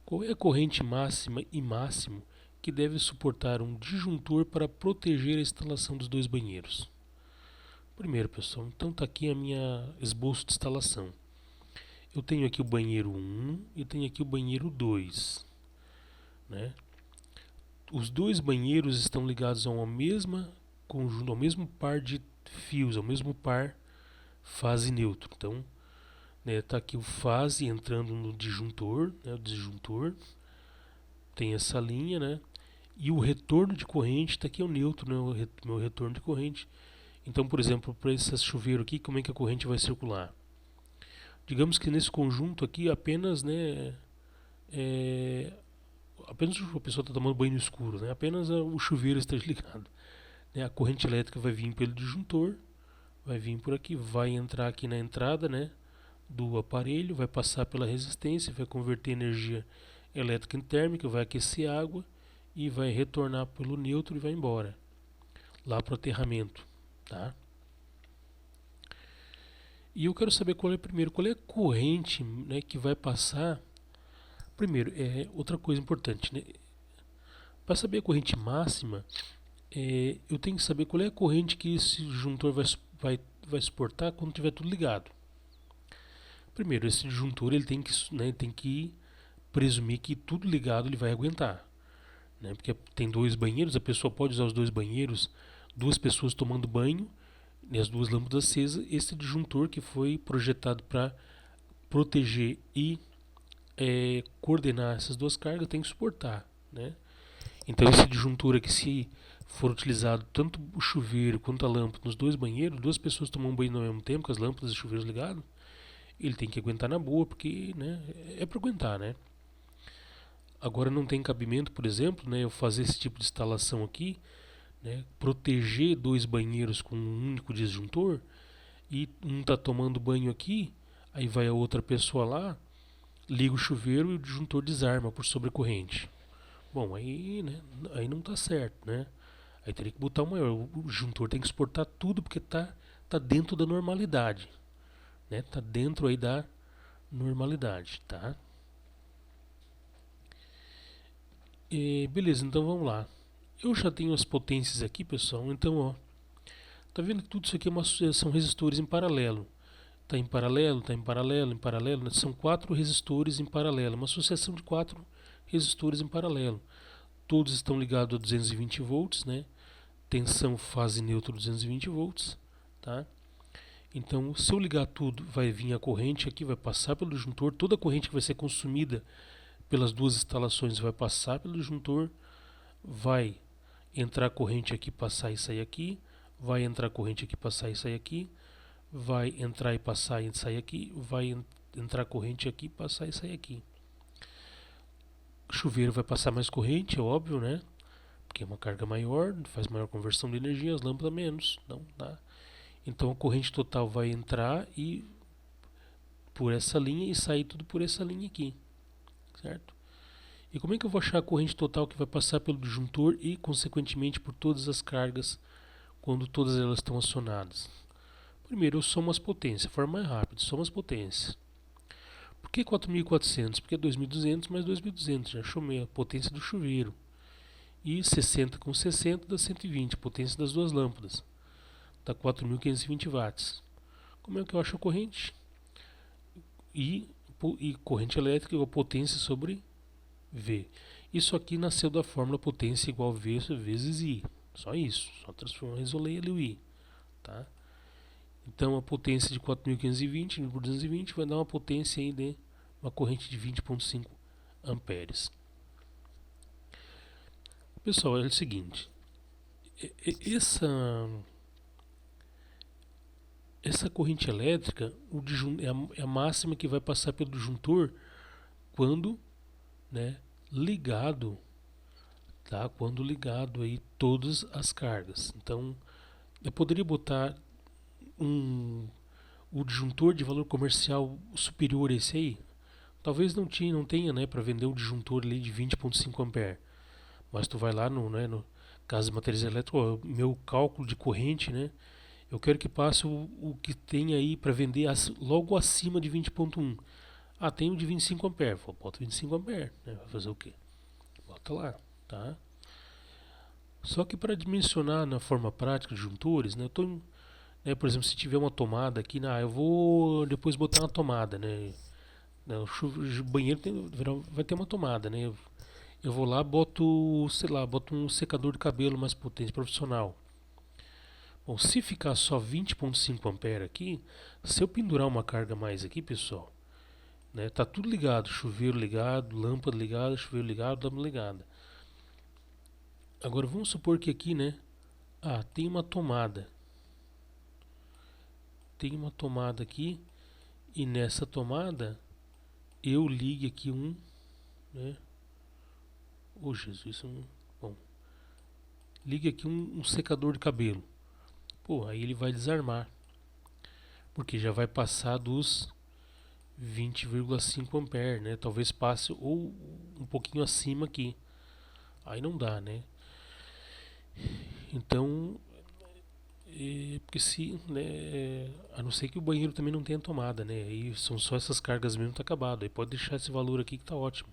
Qual é a corrente máxima e máximo que deve suportar um disjuntor para proteger a instalação dos 2 banheiros? Primeiro, pessoal, então está aqui a minha esboço de instalação. Eu tenho aqui o banheiro 1 e tenho aqui o banheiro 2, né? Os 2 banheiros estão ligados a uma mesma conjunto, ao mesmo par de fios, ao mesmo par fase neutro. Então, né, tá aqui o fase entrando no disjuntor, né, o disjuntor tem essa linha, né? E o retorno de corrente está aqui é o neutro, né, o meu retorno de corrente. Então, por exemplo, para esse chuveiro aqui, como é que a corrente vai circular? Digamos que nesse conjunto aqui apenas, né, apenas a pessoa está tomando banho no escuro, né? Apenas o chuveiro está desligado. Né? A corrente elétrica vai vir pelo disjuntor, vai vir por aqui, vai entrar aqui na entrada, né, do aparelho, vai passar pela resistência, vai converter energia elétrica em térmica, vai aquecer a água e vai retornar pelo neutro e vai embora lá para o aterramento, tá? E eu quero saber qual é a corrente, né, que vai passar. Primeiro, outra coisa importante, né? Para saber a corrente máxima, eu tenho que saber qual é a corrente que esse disjuntor vai suportar quando tiver tudo ligado. Primeiro, esse disjuntor ele tem que presumir que tudo ligado ele vai aguentar, né? Porque tem 2 banheiros, a pessoa pode usar os 2 banheiros, 2 pessoas tomando banho e as 2 lâmpadas acesas. Esse disjuntor que foi projetado para proteger e coordenar essas 2 cargas tem que suportar, né? Então esse disjuntor aqui, se for utilizado tanto o chuveiro quanto a lâmpada nos 2 banheiros, 2 pessoas tomam banho ao mesmo tempo com as lâmpadas e chuveiros ligados, ele tem que aguentar na boa, porque, né, é para aguentar, né? Agora não tem cabimento, por exemplo, né, eu fazer esse tipo de instalação aqui, né, proteger 2 banheiros com um único disjuntor e um está tomando banho aqui, aí vai a outra pessoa lá, liga o chuveiro e o disjuntor desarma por sobrecorrente. Bom, aí, né, aí não está certo, né? Aí teria que botar o maior. O disjuntor tem que suportar tudo porque tá dentro da normalidade, né? Tá dentro aí da normalidade, tá? Beleza, então vamos lá. Eu já tenho as potências aqui, pessoal. Então, ó, tá vendo que tudo isso aqui são resistores em paralelo. Tá em paralelo, tá em paralelo, em paralelo, né? São 4 resistores em paralelo, uma associação de 4 resistores em paralelo. Todos estão ligados a 220 volts, né? Tensão fase neutra 220 volts, tá? Então, se eu ligar tudo, vai vir a corrente aqui, vai passar pelo disjuntor, toda a corrente que vai ser consumida pelas duas instalações vai passar pelo disjuntor, vai entrar corrente aqui, passar e sair aqui, vai entrar corrente aqui, passar e sair aqui, vai entrar e passar e sair aqui, vai entrar corrente aqui, passar e sair aqui. O chuveiro vai passar mais corrente, é óbvio, né? Porque é uma carga maior, faz maior conversão de energia, as lâmpadas menos, não dá. Então a corrente total vai entrar e por essa linha e sair tudo por essa linha aqui, certo? E como é que eu vou achar a corrente total que vai passar pelo disjuntor e consequentemente por todas as cargas quando todas elas estão acionadas? Primeiro eu somo as potências, forma mais rápida, somo as potências. Por que 4.400? Porque é 2.200 mais 2.200, já chamei a potência do chuveiro. E 60 com 60 dá 120, potência das duas lâmpadas. Dá 4.520 watts. Como é que eu acho a corrente? E corrente elétrica igual potência sobre V. Isso aqui nasceu da fórmula potência igual V vezes I. Só isso. Só transformar, isolei ali o I. Tá? Então a potência de 4.520 por 220 vai dar uma potência aí de uma corrente de 20,5 amperes. Pessoal, é o seguinte. Essa corrente elétrica é a máxima que vai passar pelo disjuntor quando, né, ligado, tá? Quando ligado aí todas as cargas. Então, eu poderia botar o disjuntor de valor comercial superior a esse aí. Talvez não tenha, né, para vender um disjuntor ali de 20,5 ampere. Mas tu vai lá no caso de materiais elétricos, ó, meu cálculo de corrente, né? Eu quero que passe o que tem aí para vender logo acima de 20,1. Ah, tem o de 25 ampere. Bota 25 ampere, né? Vai fazer o quê? Bota lá, tá? Só que para dimensionar na forma prática de juntores, né? Por exemplo, se tiver uma tomada aqui, eu vou depois botar uma tomada, né? O banheiro vai ter uma tomada, né? Eu vou lá, boto um secador de cabelo mais potente, profissional. Bom, se ficar só 20,5 ampere aqui, se eu pendurar uma carga mais aqui, pessoal, né, tá tudo ligado, chuveiro ligado, lâmpada ligada, chuveiro ligado, lâmpada ligada. Agora vamos supor que aqui, né, tem uma tomada. Tem uma tomada aqui e nessa tomada eu ligue aqui né? Oh, Jesus, bom. Ligue aqui um secador de cabelo. Pô, aí ele vai desarmar. Porque já vai passar dos 20,5 ampere, né? Talvez passe ou um pouquinho acima aqui. Aí não dá, né? Então, porque se, né, a não ser que o banheiro também não tenha tomada, né? Aí são só essas cargas mesmo, tá acabado. Aí pode deixar esse valor aqui que tá ótimo.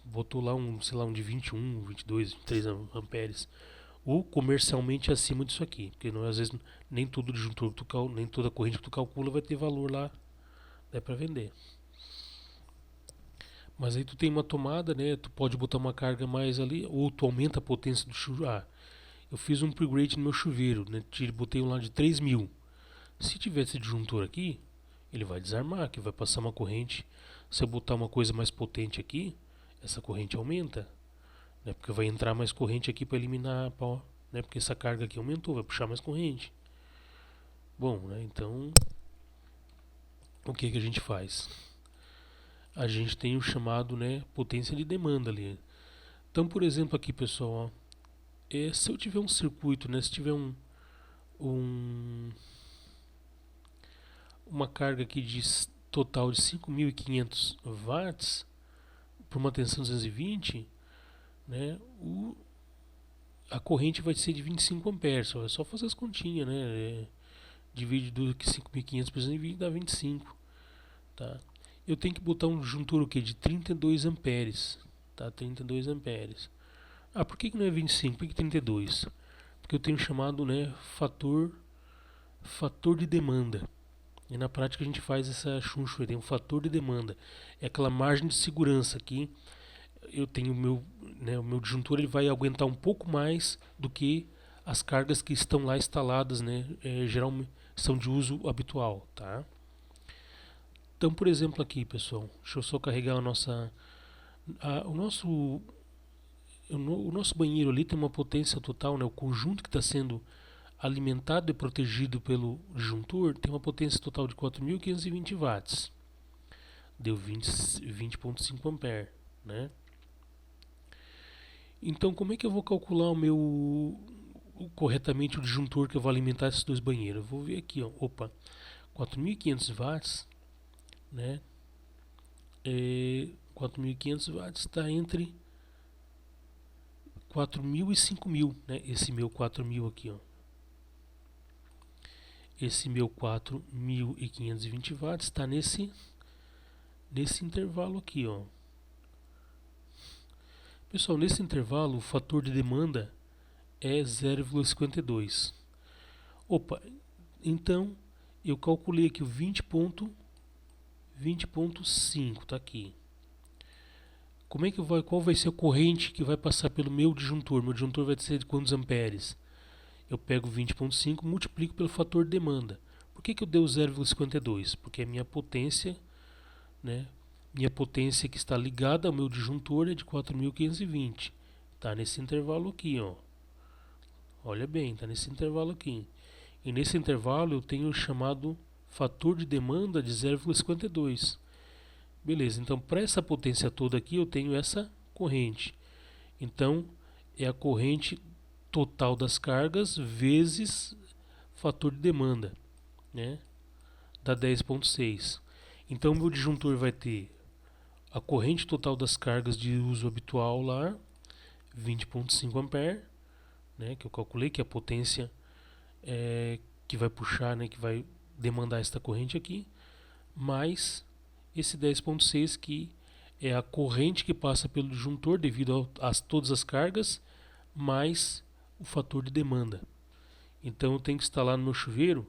Botou lá sei lá, um de 21, 22, 23 amperes. Ou comercialmente acima disso aqui, porque não, às vezes nem todo disjuntor que nem toda corrente que tu calcula vai ter valor lá, né, para vender. Mas aí tu tem uma tomada, né? Tu pode botar uma carga mais ali, ou tu aumenta a potência do chuveiro. Eu fiz um upgrade no meu chuveiro, né? Botei um lá de 3.000. Se tiver esse disjuntor aqui, ele vai desarmar, que vai passar uma corrente. Se eu botar uma coisa mais potente aqui, essa corrente aumenta, né? Porque vai entrar mais corrente aqui para eliminar, né? Porque essa carga aqui aumentou, vai puxar mais corrente. Bom, né? Então, o que a gente faz? A gente tem o chamado, né, potência de demanda ali. Então, por exemplo, aqui, pessoal, ó, se eu tiver um circuito, né, se tiver um uma carga aqui de total de 5.500 watts por uma tensão 220, né, a corrente vai ser de 25 amperes. É só fazer as continhas, né? Divide do que 5.500 por 220 dá 25, tá? Eu tenho que botar um disjuntor o quê? De 32 amperes, tá? 32 amperes. Ah, por que não é 25? Por que 32? Porque eu tenho chamado, né, fator de demanda. E na prática a gente faz essa chunchu, tem um fator de demanda. É aquela margem de segurança que eu tenho o meu disjuntor, ele vai aguentar um pouco mais do que as cargas que estão lá instaladas, né, geralmente são de uso habitual, tá? Então, por exemplo, aqui, pessoal, deixa eu só carregar o nosso banheiro ali tem uma potência total, né, o conjunto que está sendo alimentado e protegido pelo disjuntor tem uma potência total de 4.520 watts. Deu 20,5 ampere, né? Então, como é que eu vou calcular corretamente o disjuntor que eu vou alimentar esses dois banheiros? Eu vou ver aqui, ó, 4.500 watts, né? 4.500 watts está entre 4.000 e 5.000, né? Esse meu 4.000 aqui, ó. Esse meu 4.520 watts está nesse intervalo aqui, ó. Pessoal, nesse intervalo o fator de demanda é 0,52. Então eu calculei aqui o 20,5, tá aqui. Qual vai ser a corrente que vai passar pelo meu disjuntor? Meu disjuntor vai ser de quantos amperes? Eu pego 20,5 e multiplico pelo fator de demanda. Por que eu dei o 0,52? Porque a minha potência, né, minha potência que está ligada ao meu disjuntor é de 4.520. Está nesse intervalo aqui, ó. Olha bem, está nesse intervalo aqui. E nesse intervalo eu tenho o chamado fator de demanda de 0,52. Beleza, então para essa potência toda aqui eu tenho essa corrente. Então é a corrente total das cargas vezes fator de demanda, né? Dá 10,6. Então meu disjuntor vai ter a corrente total das cargas de uso habitual lá, 20,5 ampere, né? Que eu calculei que é a potência que vai puxar, né? Que vai demandar esta corrente aqui, mais esse 10,6 que é a corrente que passa pelo disjuntor devido a todas as cargas, mais o fator de demanda. Então eu tenho que instalar no meu chuveiro,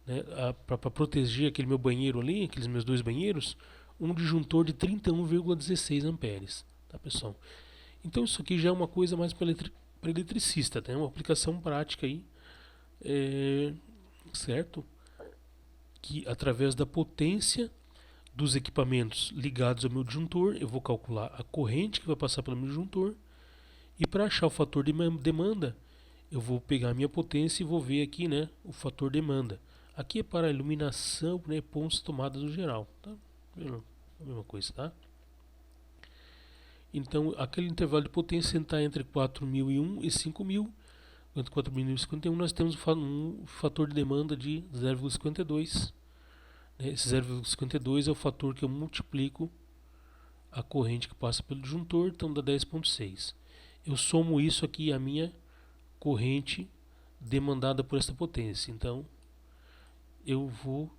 né, para proteger aquele meu banheiro ali, aqueles meus dois banheiros, um disjuntor de 31,16 amperes, tá, pessoal? Então isso aqui já é uma coisa mais para eletricista, tem uma aplicação prática aí, certo? Que através da potência dos equipamentos ligados ao meu disjuntor, eu vou calcular a corrente que vai passar pelo meu disjuntor, e para achar o fator de demanda, eu vou pegar a minha potência e vou ver aqui, né, o fator demanda. Aqui é para iluminação, né, pontos tomadas no geral, tá? A mesma coisa, tá? Então, aquele intervalo de potência está entre 4.001 e 5.000. Entre 4.051 nós temos um fator de demanda de 0,52. Esse 0,52 é o fator que eu multiplico a corrente que passa pelo disjuntor, então dá 10,6. Eu somo isso aqui à minha corrente demandada por esta potência. Então, eu vou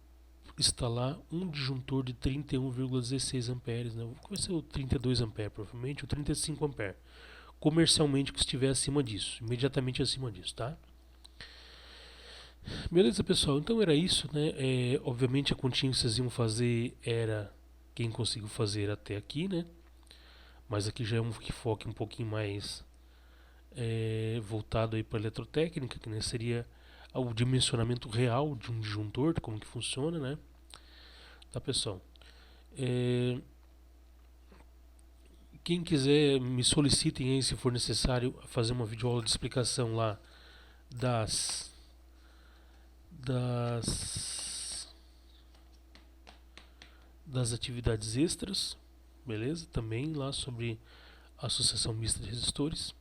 instalar um disjuntor de 31,16 amperes, né? Vai ser o 32 amperes, provavelmente, o 35 amperes. Comercialmente, que estiver acima disso, imediatamente acima disso, tá? Beleza, pessoal? Então era isso, né? Obviamente a continha que vocês iam fazer era quem conseguiu fazer até aqui, né? Mas aqui já é um enfoque um pouquinho mais voltado aí para eletrotécnica, que, né, seria o dimensionamento real de um disjuntor, como que funciona, né? Tá, pessoal? Quem quiser, me solicitem aí, se for necessário, fazer uma videoaula de explicação lá das atividades extras, beleza? Também lá sobre a associação mista de resistores.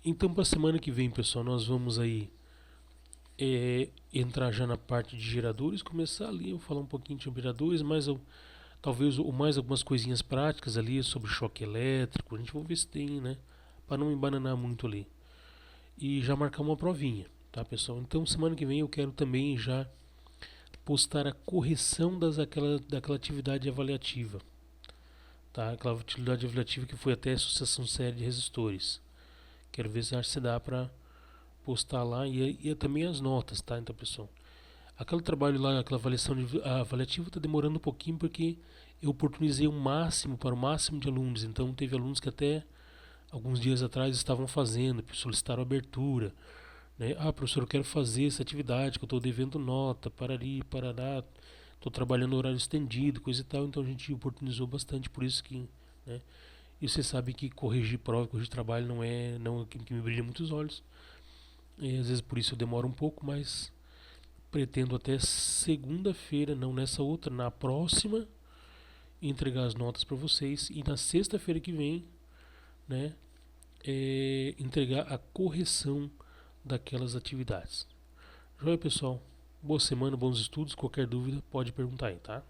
Então, para a semana que vem, pessoal, nós vamos aí entrar já na parte de geradores, começar ali, eu falar um pouquinho de geradores, mas talvez mais algumas coisinhas práticas ali sobre choque elétrico, a gente vai ver se tem, né? Para não embananar muito ali. E já marcar uma provinha, tá, pessoal? Então, semana que vem eu quero também já postar a correção daquela atividade avaliativa, tá? Aquela utilidade avaliativa que foi até a associação séria de resistores. Quero ver se dá para postar lá e também as notas, tá? Então, pessoal, aquele trabalho lá, aquela avaliativa está demorando um pouquinho porque eu oportunizei o máximo para o máximo de alunos. Então, teve alunos que até alguns dias atrás estavam fazendo, solicitaram abertura, né? Ah, professor, eu quero fazer essa atividade, que eu estou devendo nota, parari, parará, estou trabalhando no horário estendido, coisa e tal. Então, a gente oportunizou bastante, por isso que, né? E você sabe que corrigir prova, corrigir trabalho não é aquilo que me brilha muito os olhos. E às vezes por isso eu demoro um pouco, mas pretendo até segunda-feira, não nessa outra, na próxima, entregar as notas para vocês e na sexta-feira que vem, né, entregar a correção daquelas atividades. Joia, pessoal? Boa semana, bons estudos. Qualquer dúvida pode perguntar aí, tá?